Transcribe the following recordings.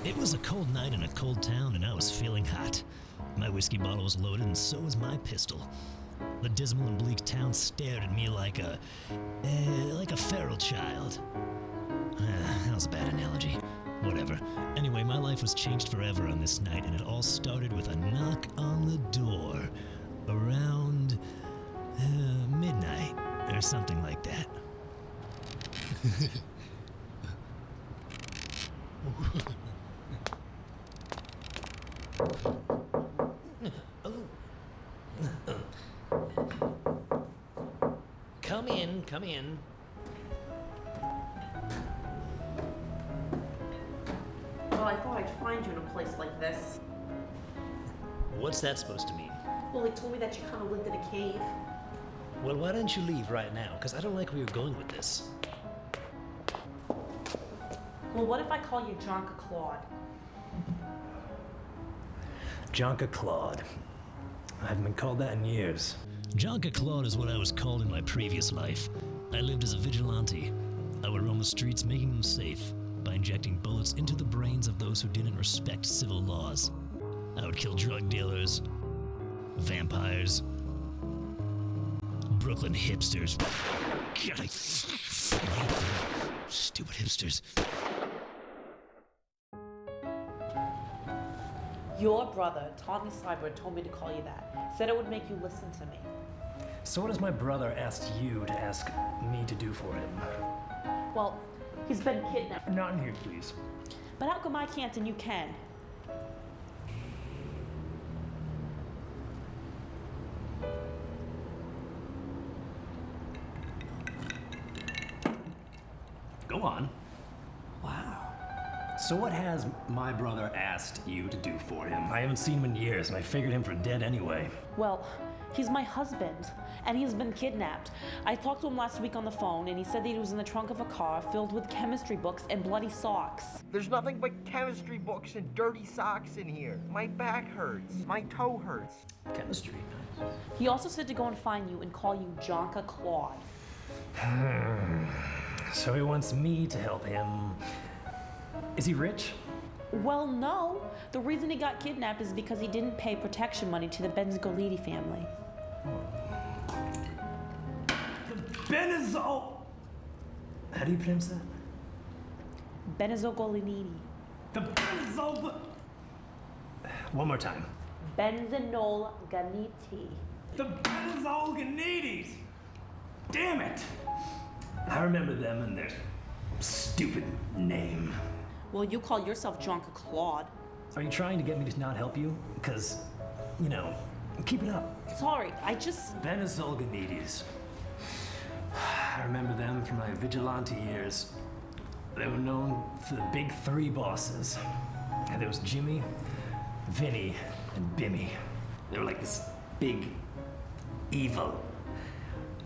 It was a cold night in a cold town, and I was feeling hot. My whiskey bottle was loaded, and so was my pistol. The dismal and bleak town stared at me like a feral child. That was a bad analogy. Whatever. Anyway, my life was changed forever on this night, and it all started with a knock on the door around midnight or something like that. Come in. Well, I thought I'd find you in a place like this. What's that supposed to mean? Well, they told me that you kind of lived in a cave. Well, why don't you leave right now? Because I don't like where you're going with this. Well, what if I call you Johnka Claude? Johnka Claude. I haven't been called that in years. Johnka Claude is what I was called in my previous life. I lived as a vigilante. I would roam the streets making them safe by injecting bullets into the brains of those who didn't respect civil laws. I would kill drug dealers, vampires, Brooklyn hipsters. God, I hate them. Stupid hipsters. Your brother, Tommy Cyber, told me to call you that. Said it would make you listen to me. So what has my brother asked you to ask me to do for him? Well, he's been kidnapped. Not in here, please. But how come I can't and you can? Go on. Wow. So what has my brother asked you to do for him? I haven't seen him in years, and I figured him for dead anyway. Well, he's my husband, and he's been kidnapped. I talked to him last week on the phone, and he said that he was in the trunk of a car filled with chemistry books and bloody socks. There's nothing but chemistry books and dirty socks in here. My back hurts. My toe hurts. Chemistry. He also said to go and find you and call you Johnka Claude. So he wants me to help him. Is he rich? Well, no. The reason he got kidnapped is because he didn't pay protection money to the Benzagoliti family. Benazol! How do you pronounce that? Benzagoliti. The Benazol... One more time. Benzanol Ganiti. The Benazolganides! Damn it! I remember them and their stupid name. Well, you call yourself Johnka Claude. Are you trying to get me to not help you? Because, keep it up. Sorry, I just... Benazolganides. I remember them from my vigilante years. They were known for the big three bosses. And there was Jimmy, Vinny, and Bimmy. They were like this big, evil,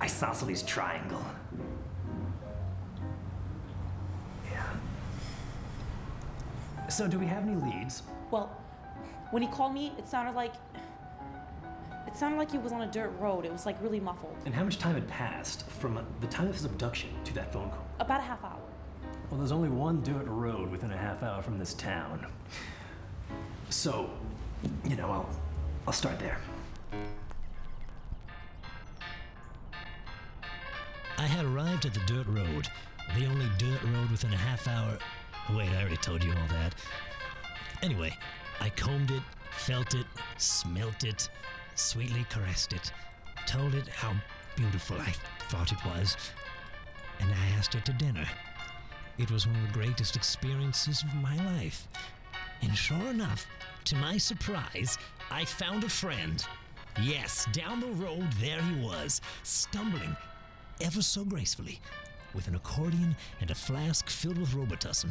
isosceles triangle. So do we have any leads? Well, when he called me, it sounded like he was on a dirt road. It was like really muffled. And how much time had passed from the time of his abduction to that phone call? About a half hour. Well, there's only one dirt road within a half hour from this town. So, I'll start there. I had arrived at the dirt road, the only dirt road within a half hour. Wait, I already told you all that. Anyway, I combed it, felt it, smelt it, sweetly caressed it, told it how beautiful I thought it was, and I asked it to dinner. It was one of the greatest experiences of my life. And sure enough, to my surprise, I found a friend. Yes, down the road there he was, stumbling ever so gracefully, with an accordion and a flask filled with Robitussin.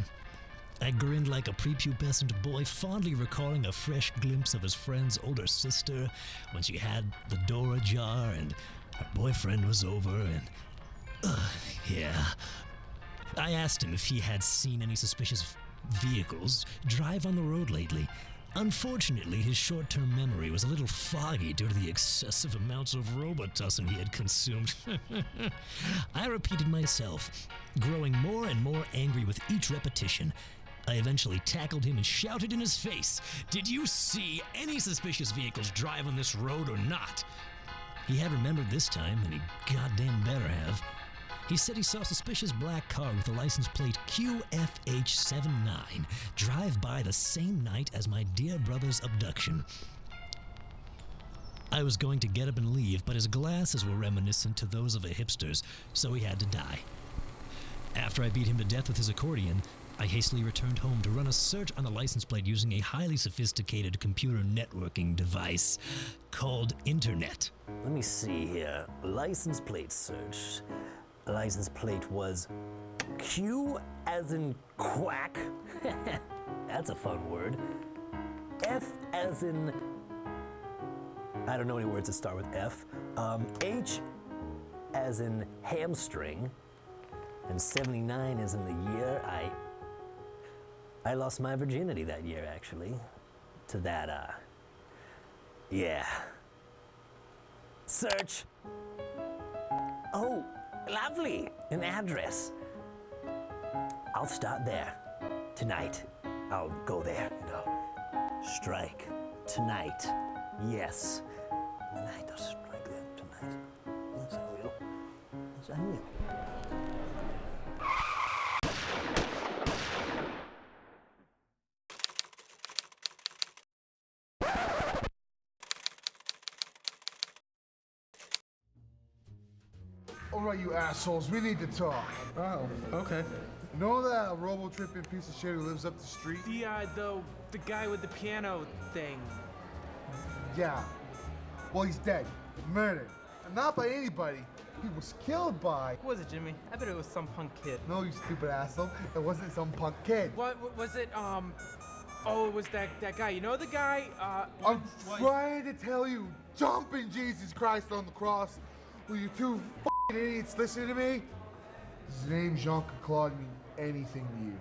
I grinned like a prepubescent boy, fondly recalling a fresh glimpse of his friend's older sister when she had the door ajar and her boyfriend was over and... yeah. I asked him if he had seen any suspicious vehicles drive on the road lately. Unfortunately, his short-term memory was a little foggy due to the excessive amounts of Robitussin he had consumed. I repeated myself, growing more and more angry with each repetition. I eventually tackled him and shouted in his face, "Did you see any suspicious vehicles drive on this road or not?" He had remembered this time, and he goddamn better have. He said he saw a suspicious black car with the license plate QFH79 drive by the same night as my dear brother's abduction. I was going to get up and leave, but his glasses were reminiscent to those of a hipster's, so he had to die. After I beat him to death with his accordion, I hastily returned home to run a search on the license plate using a highly sophisticated computer networking device called Internet. Let me see here. License plate search. License plate was Q as in quack. That's a fun word. F as in... I don't know any words that start with F. H as in hamstring. And 79 is in the year I lost my virginity that year, actually. To that, yeah. Search. Oh, lovely. An address. I'll start there. Tonight. I'll go there and I'll strike. Tonight. Yes. Tonight, I'll strike there. Tonight. Yes, I will. Yes, I will. All right, you assholes, we need to talk. Oh, okay. You know that robo-tripping piece of shit who lives up the street? The guy with the piano thing. Yeah. Well, he's dead. Murdered. And not by anybody. He was killed by... Who was it, Jimmy? I bet it was some punk kid. No, you stupid asshole. It wasn't some punk kid. What was it? Oh, it was that guy. You know the guy? I'm trying to tell you, jumping Jesus Christ on the cross. Will you two f***ing idiots listen to me? His name Johnka Claude mean anything to you.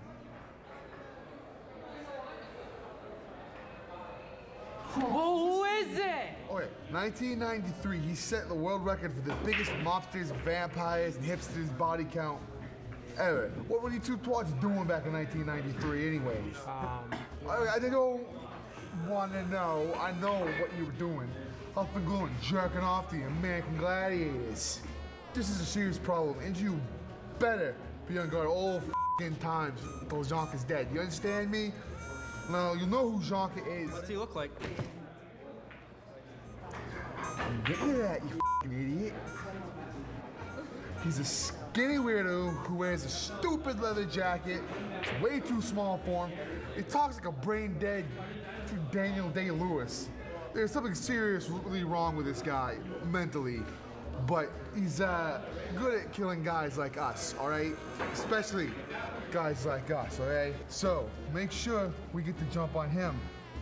Who is it? Okay, 1993, he set the world record for the biggest mobsters, vampires, and hipsters body count ever. What were you two twats doing back in 1993 anyways? I don't want to know. I know what you were doing. Huffing glue and jerking off the American gladiators. This is a serious problem, and you better be on guard all f***ing times until Johnka's dead. You understand me? Now, you know who Johnka is. What's he look like? Get rid of that, you f***ing idiot. He's a skinny weirdo who wears a stupid leather jacket. It's way too small for him. He talks like a brain-dead Daniel Day-Lewis. There's something seriously wrong with this guy, mentally. But he's good at killing guys like us, all right? Especially guys like us, all right? So, make sure we get to jump on him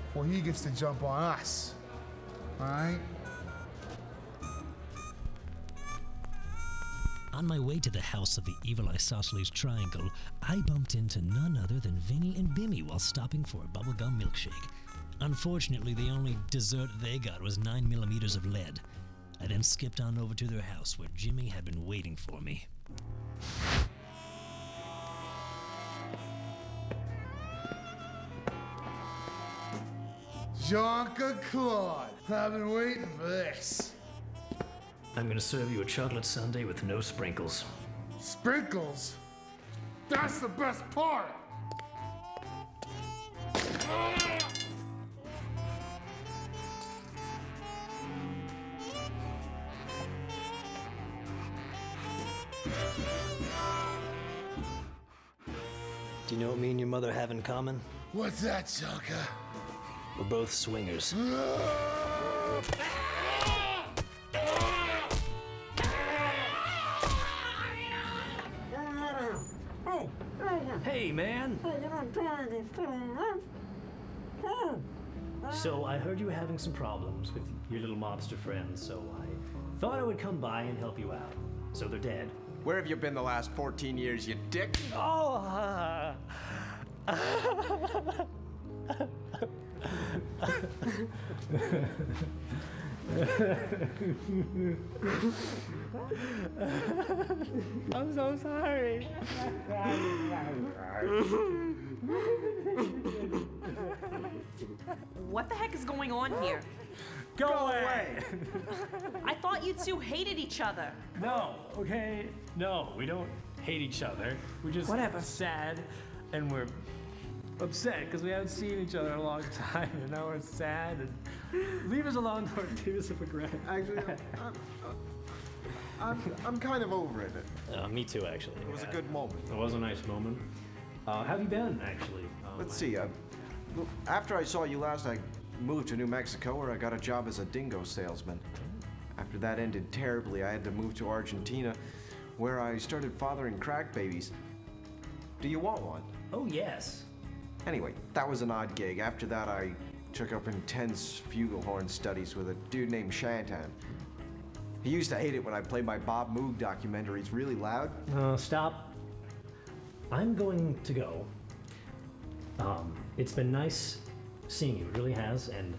before he gets to jump on us, all right? On my way to the house of the Evil Isosceles Triangle, I bumped into none other than Vinny and Bimmy while stopping for a bubblegum milkshake. Unfortunately, the only dessert they got was 9 millimeters of lead. I then skipped on over to their house where Jimmy had been waiting for me. Johnka Claude, I've been waiting for this. I'm gonna serve you a chocolate sundae with no sprinkles. Sprinkles? That's the best part! Do you know what me and your mother have in common? What's that, Johnka? We're both swingers. Hey, man! So I heard you were having some problems with your little mobster friends, so I thought I would come by and help you out. So they're dead. Where have you been the last 14 years, you dick? Oh! I'm so sorry. What the heck is going on here? Go away! I thought you two hated each other. No, okay? No, we don't hate each other. We're just sad and we're upset because we haven't seen each other in a long time and now we're sad and leave us alone or leave us with regret. Actually, I'm kind of over it. Me too, actually. It was a good moment. It was a nice moment. How have you been, actually? Let's see. After I saw you last, I moved to New Mexico where I got a job as a dingo salesman. After that ended terribly, I had to move to Argentina where I started fathering crack babies. Do you want one? Oh, yes. Anyway, that was an odd gig. After that, I took up intense flugelhorn studies with a dude named Shantan. He used to hate it when I played my Bob Moog documentaries really loud. Stop. I'm going to go. It's been nice seeing you, it really has, and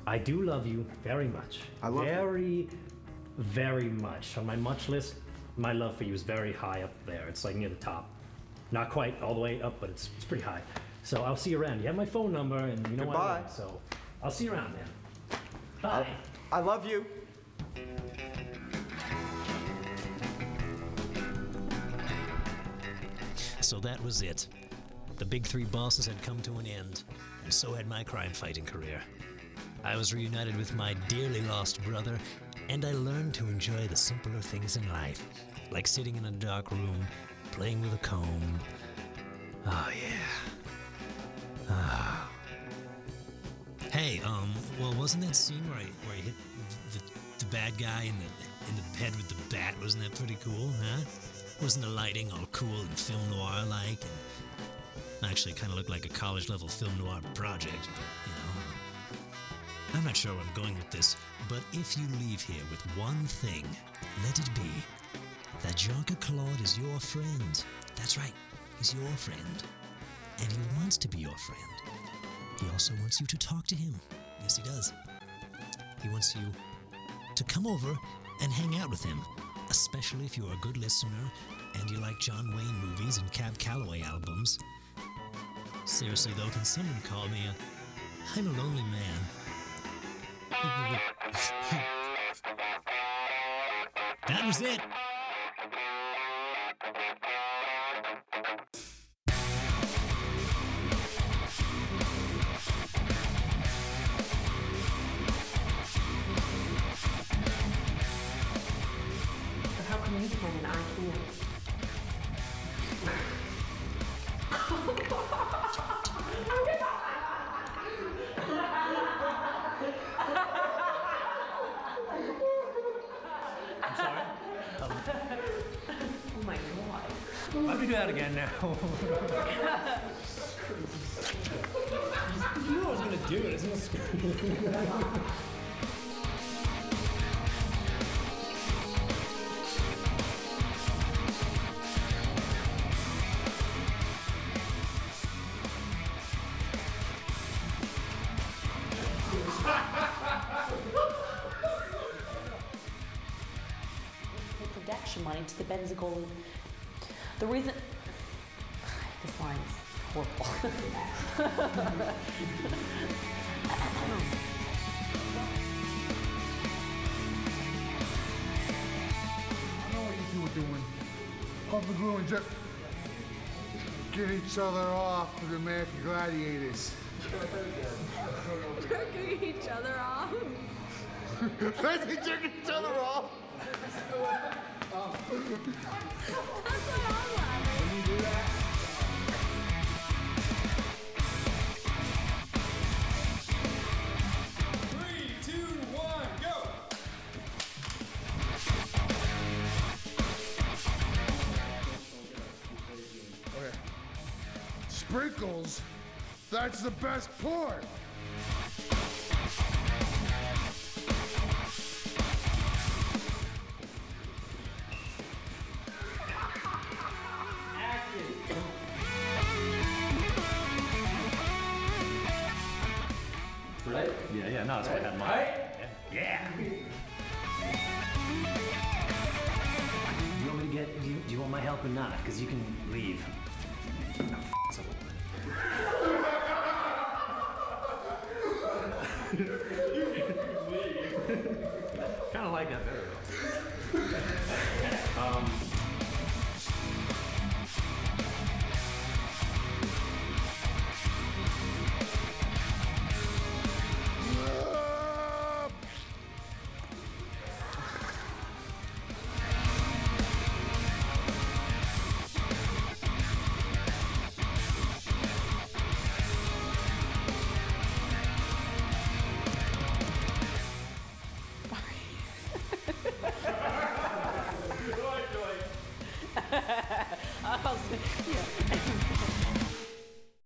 I do love you very much. I love you. Very much. On my much list, my love for you is very high up there. It's like near the top. Not quite all the way up, but it's pretty high. So I'll see you around. You have my phone number, and you know what I like, so I'll see you around, man. Bye. I love you. So that was it. The big three bosses had come to an end, and so had my crime-fighting career. I was reunited with my dearly lost brother, and I learned to enjoy the simpler things in life, like sitting in a dark room, playing with a comb. Oh, yeah. Ah. Hey, well, wasn't that scene where he hit the bad guy in the head with the bat? Wasn't that pretty cool, huh? Wasn't the lighting all cool and film noir-like? And actually, kind of looked like a college-level film noir project, but, you know. I'm not sure where I'm going with this, but if you leave here with one thing, let it be that Johnka Claude is your friend. That's right, he's your friend. And he wants to be your friend. He also wants you to talk to him. Yes, he does. He wants you to come over and hang out with him, especially if you're a good listener and you like John Wayne movies and Cab Calloway albums. Seriously though, can someone call me I'm a lonely man. That was it. How come you can and I can't? I'm sorry. Oh my god. Let me do that again now. You knew I was gonna do it, isn't it? Production money to the Benzigoli. The reason this line is horrible. I know what you two are doing. Pump the glue and just get each other off to the American Gladiators. Jerking each other off. Let's get jerking each other off. That's what I'm laughing. When you do that, okay. Sprinkles, that's the best part. Right? Yeah, no, that's what I had in mind. Yeah. Do you want me to get, do you want my help or not? Because you can leave. Kind of like that better though. Yeah.